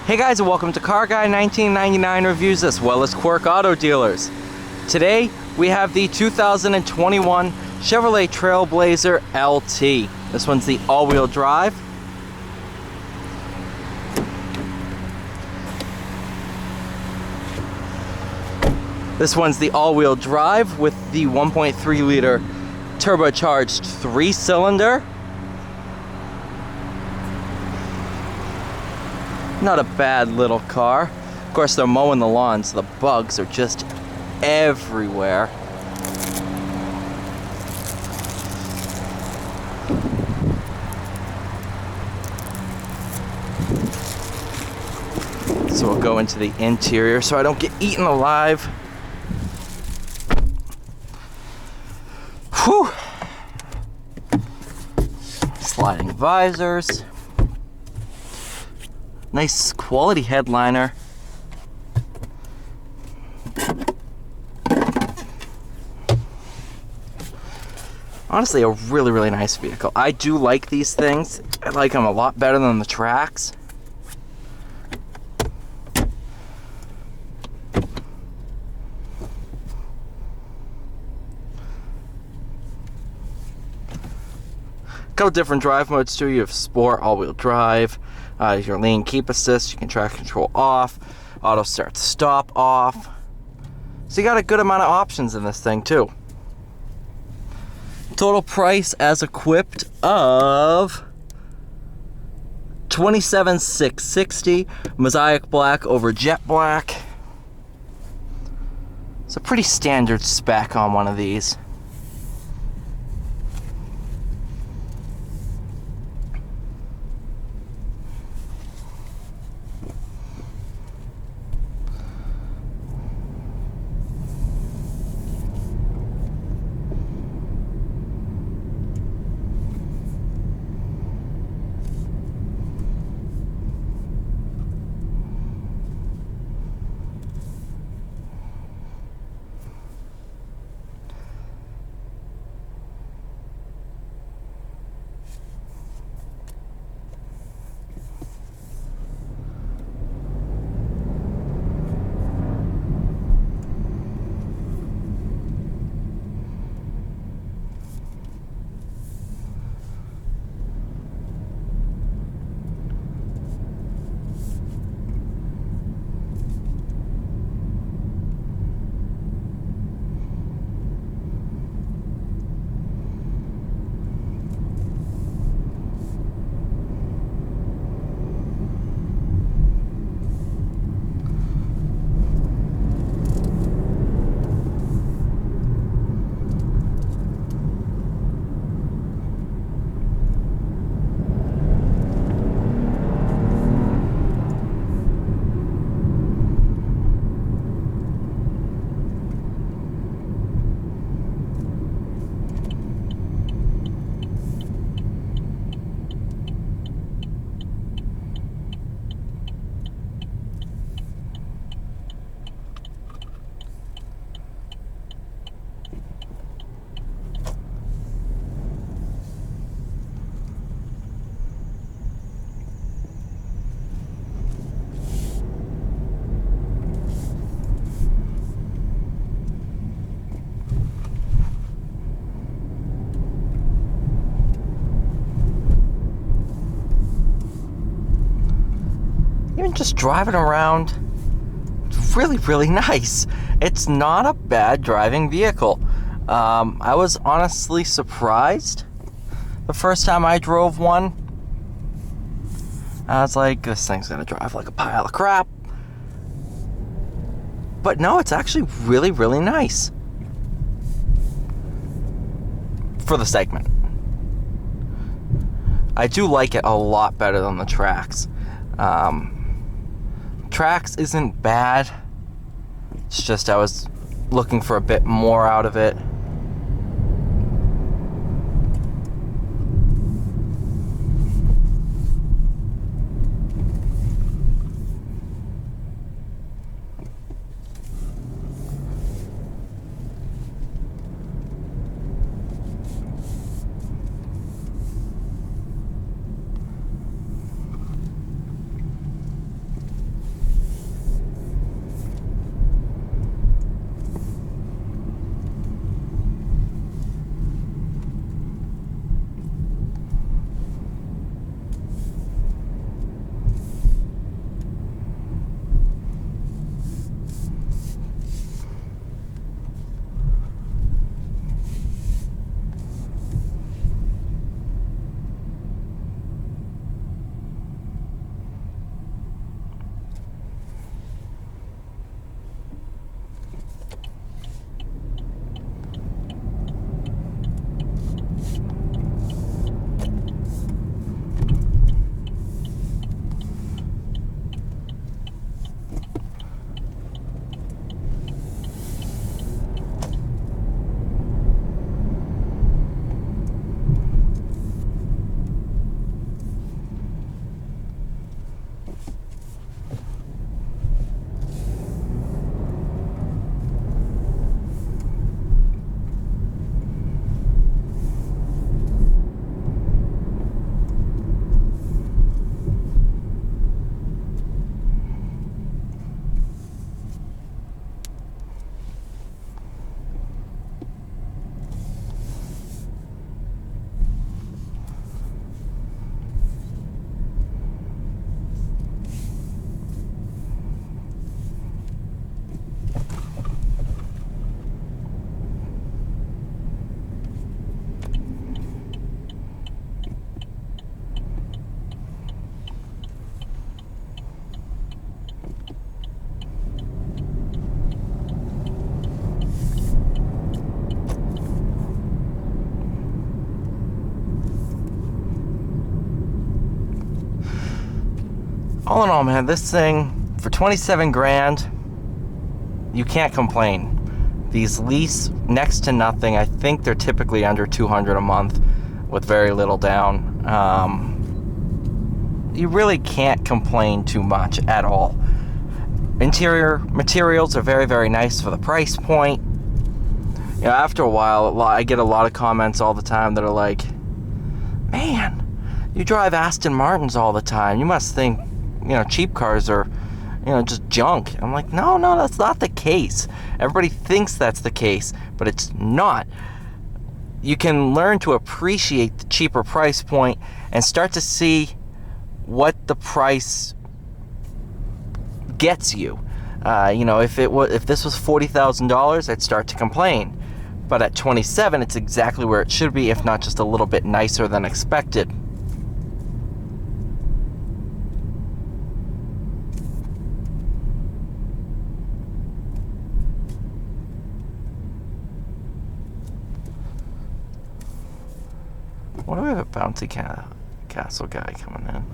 Hey guys, and welcome to Car Guy 1999 Reviews, as well as Quirk Auto Dealers. Today we have the 2021 Chevrolet Trailblazer LT. This one's the all-wheel drive. With the 1.3 liter turbocharged 3-cylinder. Not a bad little car. Of course, they're mowing the lawn, so the bugs are just everywhere. So we'll go into the interior so I don't get eaten alive. Whew. Sliding visors. Nice quality headliner. Honestly, a really nice vehicle. I do like these things. I like them a lot better than the Trax. Couple different drive modes too. You have Sport, all-wheel drive, your lane keep assist, you can track control off, auto start stop off. So you got a good amount of options in this thing too. Total price as equipped of $27,660, Mosaic black over jet black. It's a pretty standard spec on one of these. Even just driving around, it's really nice. It's not a bad driving vehicle. I was honestly surprised the first time I drove one. I was like, this thing's gonna drive like a pile of crap. But no, it's actually really nice for the segment. I do like it a lot better than the Trax. Trax isn't bad. It's just I was looking for a bit more out of it. all in all, man, this thing for 27 grand, you can't complain. These lease next to nothing. I think they're typically under 200 a month with very little down. You really can't complain too much at all. Interior materials are very, very nice for the price point. You know, after a while, I get a lot of comments all the time that are like, man, you drive Aston Martins all the time. You must think, you know, cheap cars are, you know, just junk. I'm like, no, that's not the case. Everybody thinks that's the case, but it's not. You can learn to appreciate the cheaper price point and start to see what the price gets you. You know, if this was $40,000, I'd start to complain. But at 27, it's exactly where it should be, if not just a little bit nicer than expected. What do we have a bouncy castle guy coming in?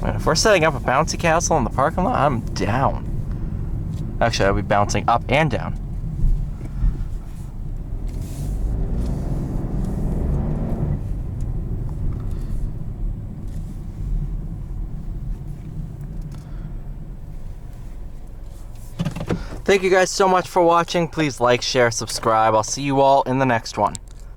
Man, if we're setting up a bouncy castle in the parking lot, I'm down. Actually, I'll be bouncing up and down. Thank you guys so much for watching. Please like, share, subscribe. I'll see you all in the next one.